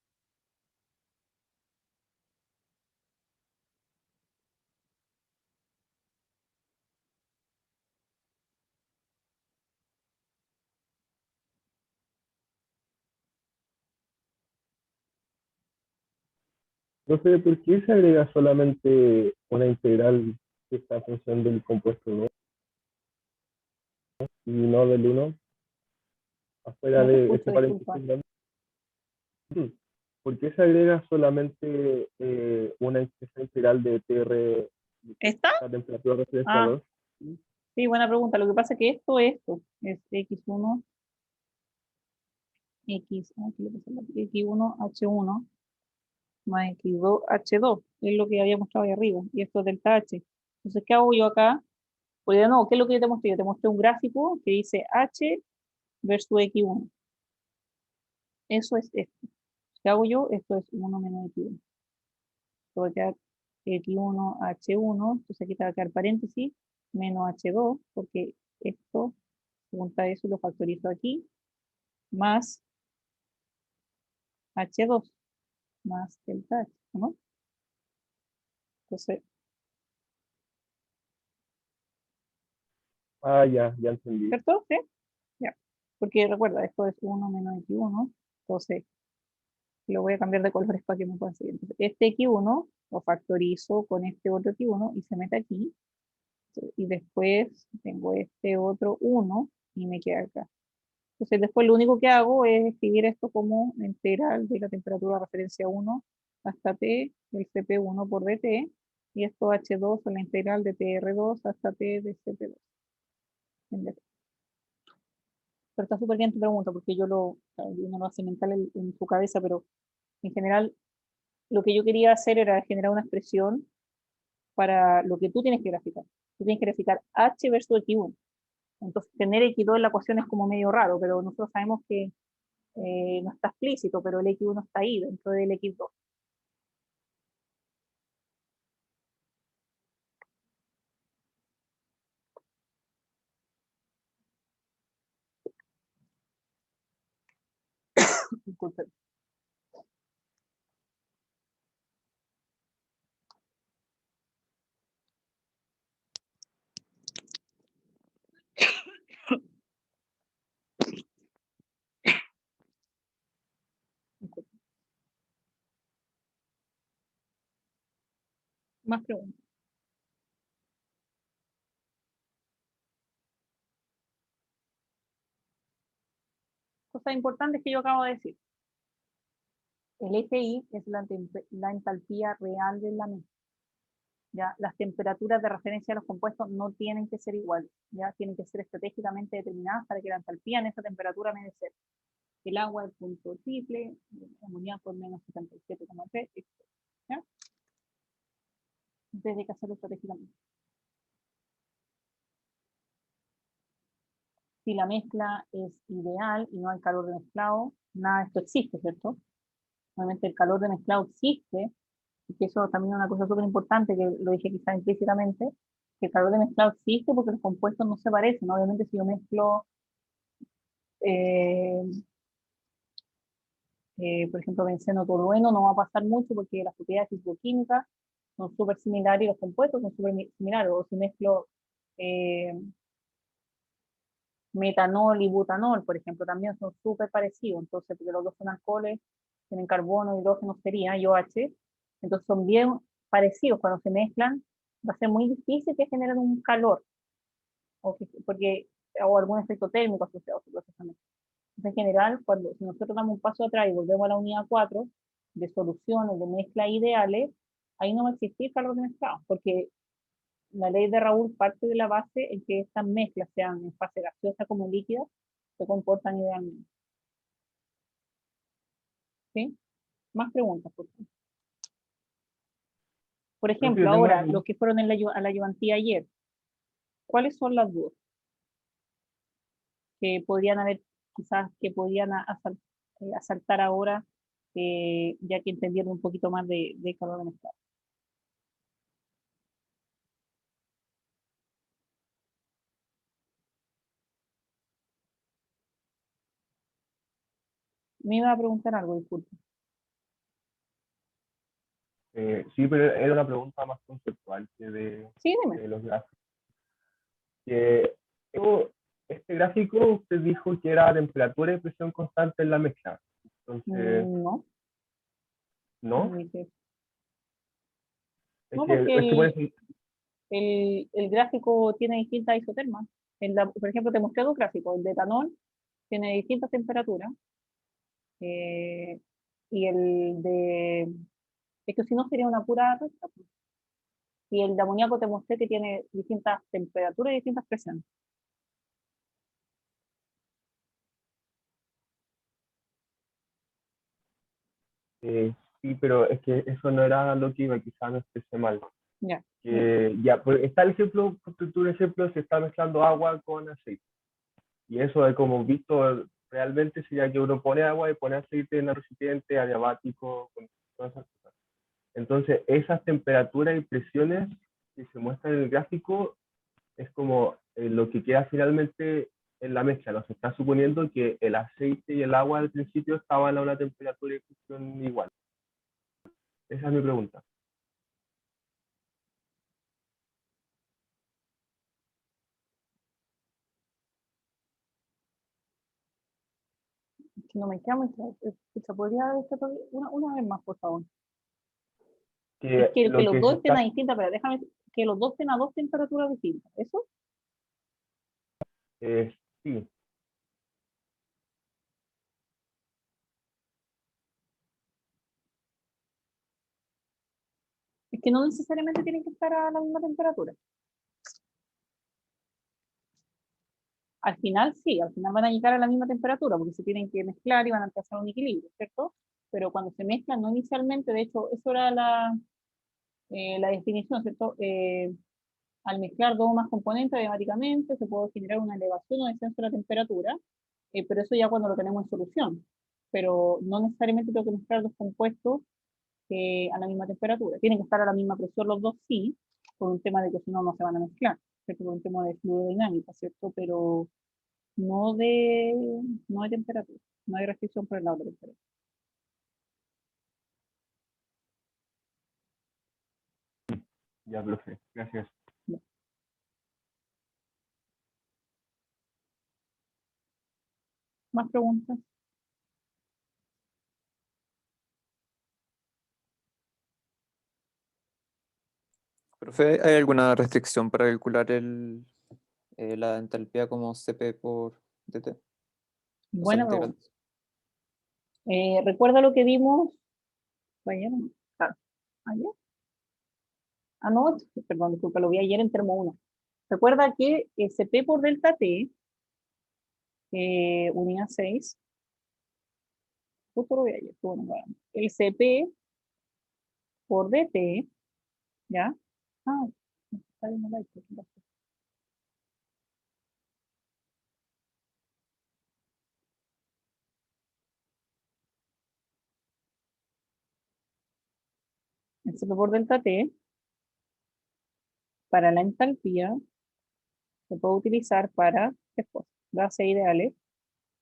Entonces, ¿por qué se agrega solamente una integral que está en función del compuesto 2 y no del 1? Afuera No te de escucho, ese disculpa. paréntesis grande. ¿Por qué se agrega solamente esa integral de TR, ¿Esta? la temperatura de referencia Ah, 2? sí, buena pregunta. Lo que pasa es que esto es X1, ¿qué le pasa aquí? X1, H1, más X2, H2, es lo que había mostrado ahí arriba, y esto es delta H. Entonces, ¿qué hago yo acá? Pues ya no, ¿qué es lo que yo te mostré? Yo te mostré un gráfico que dice H versus X1. Eso es esto. ¿Qué hago yo? Esto es 1 menos X1. Esto va a quedar X1, H1, entonces aquí te va a quedar paréntesis, menos H2, porque esto, junta eso, lo factorizo aquí, más H2, más delta H, ¿no? Entonces, Ah, ya entendí. ¿cierto? ¿Sí? Ya. Porque recuerda, esto es 1 menos X1, entonces lo voy a cambiar de colores para que me puedan seguir. Entonces, este X1 lo factorizo con este otro X1 y se mete aquí. Y después tengo este otro 1 y me queda acá. Entonces, después lo único que hago es escribir esto como la integral de la temperatura de referencia 1 hasta T del Cp1 por dt, y esto H2 es la integral de Tr2 hasta T de Cp2 en dt. Pero está súper bien tu pregunta, porque uno lo hace mental en su cabeza, pero en general lo que yo quería hacer era generar una expresión para lo que tú tienes que graficar. Tú tienes que graficar H versus X1. Entonces, tener X2 en la ecuación es como medio raro, pero nosotros sabemos que no está explícito, pero el X1 está ahí dentro del X2. Disculpen. disculpen. Más preguntas. Cosas importantes que yo acabo de decir. El FI es la entalpía real de la mezcla. ¿Ya? Las temperaturas de referencia de los compuestos no tienen que ser iguales, ¿ya? Tienen que ser estratégicamente determinadas para que la entalpía en esa temperatura me dé cero. El agua, el punto triple, el amoníaco por menos 77,3, etc. ¿Ya? Entonces hay que hacerlo estratégicamente. Si la mezcla es ideal y no hay calor de mezclado, nada de esto existe, ¿cierto? Obviamente el calor de mezclado existe, y que eso también es una cosa súper importante, que lo dije quizá implícitamente, que el calor de mezclado existe porque los compuestos no se parecen. Obviamente si yo mezclo, eh, por ejemplo, benceno tolueno, no va a pasar mucho porque las propiedades fisicoquímicas son súper similares y los compuestos son súper similares. O si mezclo eh, metanol y butanol, por ejemplo, también son súper parecidos. Entonces, porque los dos son alcoholes, tienen carbono, hidrógeno, sería, y OH, entonces son bien parecidos. Cuando se mezclan, va a ser muy difícil que generen un calor, o algún efecto térmico asociado a su procesamiento. Entonces, en general, si nosotros damos un paso atrás y volvemos a la unidad 4 de soluciones de mezcla ideales, ahí no va a existir calor de mezclado, porque la ley de Raoult parte de la base en que estas mezclas, sean en fase gaseosa como líquida, se comportan idealmente. ¿Sí? Más preguntas, por favor. Por ejemplo, ahora, los que fueron a la ayudantía ayer, ¿cuáles son las dudas que podrían haber, quizás, que podrían asaltar ahora, ya que entendieron un poquito más de calor de mezclado? Me iba a preguntar algo, disculpe. Sí, pero era una pregunta más conceptual que Sí, dime. de los gráficos. Que, este gráfico usted dijo que era temperatura y presión constante en la mezcla. Entonces, No, ¿no? no dice eso. Es No, que, porque es que por eso- el gráfico tiene distintas isotermas. Por ejemplo, te mostré dos gráficos. El de etanol tiene distintas temperaturas. eh, y el de... Es que si no sería una pura recta, pues. Y el de amoníaco te mostré que tiene distintas temperaturas y distintas presiones. sí, pero es que eso no era lo que iba, quizás me expresé mal. Ya. Que ya, pues, está el ejemplo, por ejemplo, se está mezclando agua con aceite. Y eso es como visto realmente, sería que uno pone agua y pone aceite en el recipiente adiabático, con todas esas cosas. Entonces, esas temperaturas y presiones que se muestran en el gráfico es como lo que queda finalmente en la mezcla. Nos está suponiendo que el aceite y el agua al principio estaban a una temperatura y presión igual. Esa es mi pregunta. Que no me queda muy claro. Escucha, ¿podría decir una vez más, por favor? Es Que que lo los que se dos estén está, a distintas, pero déjame que los dos estén a dos temperaturas distintas. ¿Eso? sí, Es que no necesariamente tienen que estar a la misma temperatura. Al final sí, al final van a llegar a la misma temperatura, porque se tienen que mezclar y van a alcanzar un equilibrio, ¿cierto? Pero cuando se mezclan, no inicialmente, de hecho, eso era la definición, ¿cierto? Al mezclar dos o más componentes aromáticamente, se puede generar una elevación o descenso de la temperatura, pero eso ya cuando lo tenemos en solución. Pero no necesariamente tengo que mezclar dos compuestos a la misma temperatura. Tienen que estar a la misma presión los dos, sí, por un tema de que si no, no se van a mezclar, ¿cierto? Por un tema de fluidodinámica, ¿cierto? Pero no de, no de temperatura, no hay restricción por el lado de la temperatura. ya, profe, gracias. Ya. ¿Más preguntas? Profe, ¿hay alguna restricción para calcular la entalpía como CP por DT? O sea, Buena la integral. pregunta. ¿Recuerda lo que vimos ayer? Claro, ayer. Ah, no, perdón, disculpa, lo vi ayer en termo 1. Recuerda que CP por delta T, unidad 6, justo lo vi ayer, bueno, el CP por DT, ¿ya? Ah, está bien, no, ¿qué pasó? El CP por delta T, para la entalpía, se puede utilizar para después, gases ideales,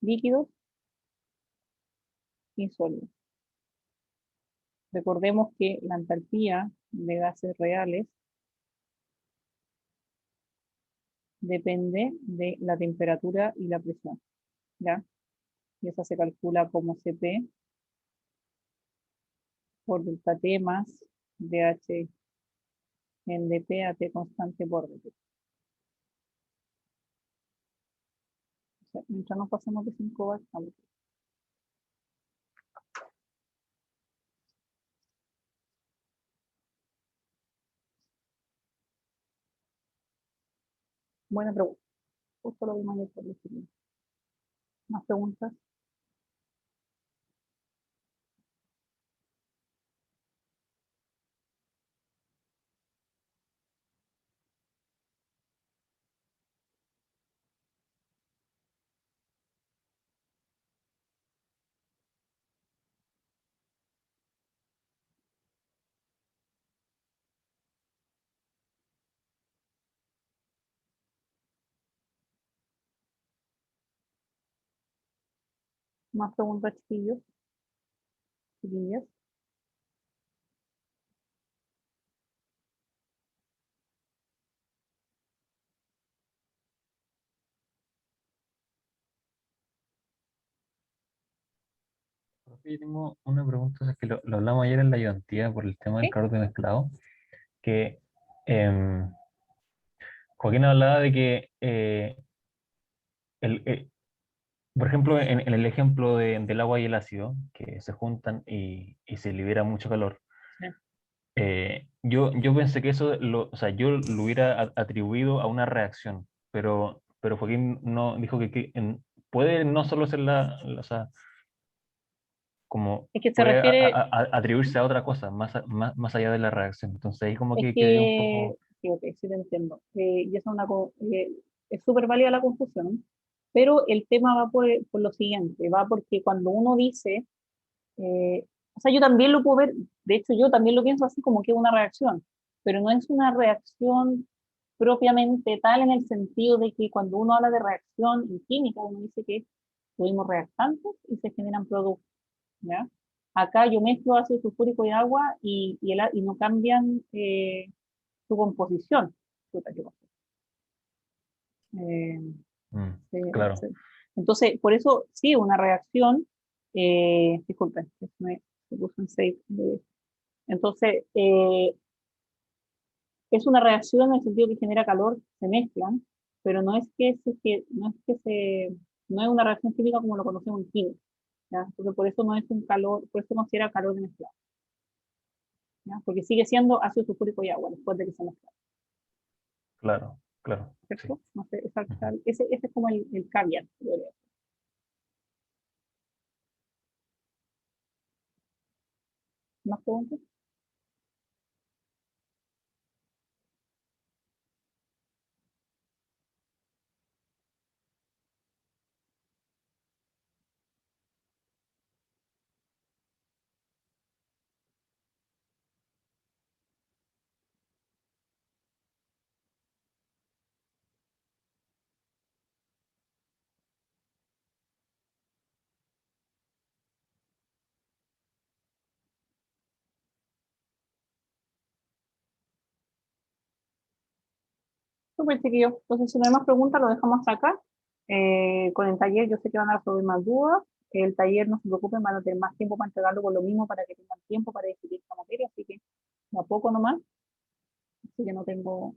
líquidos y sólidos. Recordemos que la entalpía de gases reales depende de la temperatura y la presión, ¿ya? Y esa se calcula como CP por delta T más DH en dP a T constante por dT. O sea, mientras no pasemos de 5 bar, estamos bien. Buena pregunta. Justo lo vimos ayer por decirlo. ¿Más preguntas? ¿Más preguntas, chiquillos? Chiquillas. Profe, yo tengo una pregunta, o sea, que lo hablamos ayer en la ayudantía por el tema del ¿Sí? calor de mezclado, que em, Joaquín hablaba de que, el, por ejemplo, en el ejemplo del agua y el ácido, que se juntan y se libera mucho calor, Sí. yo pensé que eso, o sea, yo lo hubiera atribuido a una reacción, pero Joaquín no, dijo puede no solo ser o sea, como Es que se puede refiere, atribuirse a otra cosa, más allá de la reacción. Entonces ahí como es que quedé un que, poco... sí, ok, sí te entiendo. Y esa es es súper válida la confusión, pero el tema va por lo siguiente, va porque cuando uno dice, o sea, yo también lo puedo ver, de hecho yo también lo pienso así como que es una reacción, pero no es una reacción propiamente tal en el sentido de que cuando uno habla de reacción en química, uno dice que tuvimos reactantes y se generan productos, ¿ya? Acá yo mezclo ácido sulfúrico y agua y no cambian su composición. Puta, ¿qué pasó? Eh, claro, sí. Entonces, por eso sí, una reacción, disculpen, se puso en save. Entonces, es una reacción en el sentido que genera calor, se mezclan, pero no es una reacción química como lo conocemos en química, ¿ya? Entonces, por eso no es un calor, por eso se considera calor de mezclado, ¿ya? Porque sigue siendo ácido sulfúrico y agua después de que se mezcla, claro, sí. ¿cierto? No sé, Ujú. ese es como el caveat, ¿más preguntas? Súper chiquillos. Entonces, si no hay más preguntas, lo dejamos hasta acá. Con el taller, yo sé que van a resolver más dudas. El taller, no se preocupen, van a tener más tiempo para entregarlo por lo mismo, para que tengan tiempo para discutir esta materia. Así que, de a poco nomás. así que no tengo,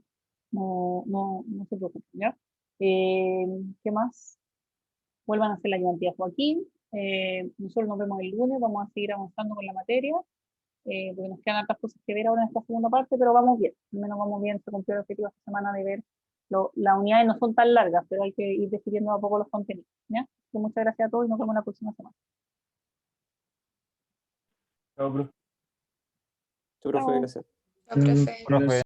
no se preocupen, ¿ya? ¿Qué más? Vuelvan a hacer la ayudantía Joaquín. Nosotros nos vemos el lunes, vamos a seguir avanzando con la materia, porque nos quedan hartas cosas que ver ahora en esta segunda parte, pero vamos bien, al menos vamos bien, se cumplió el objetivo esta semana de ver, las unidades no son tan largas, pero hay que ir decidiendo a poco los contenidos, ¿ya? Así que muchas gracias a todos y nos vemos la próxima semana. Chao, profe. Tu profe, Chao. gracias. Chao, Profe.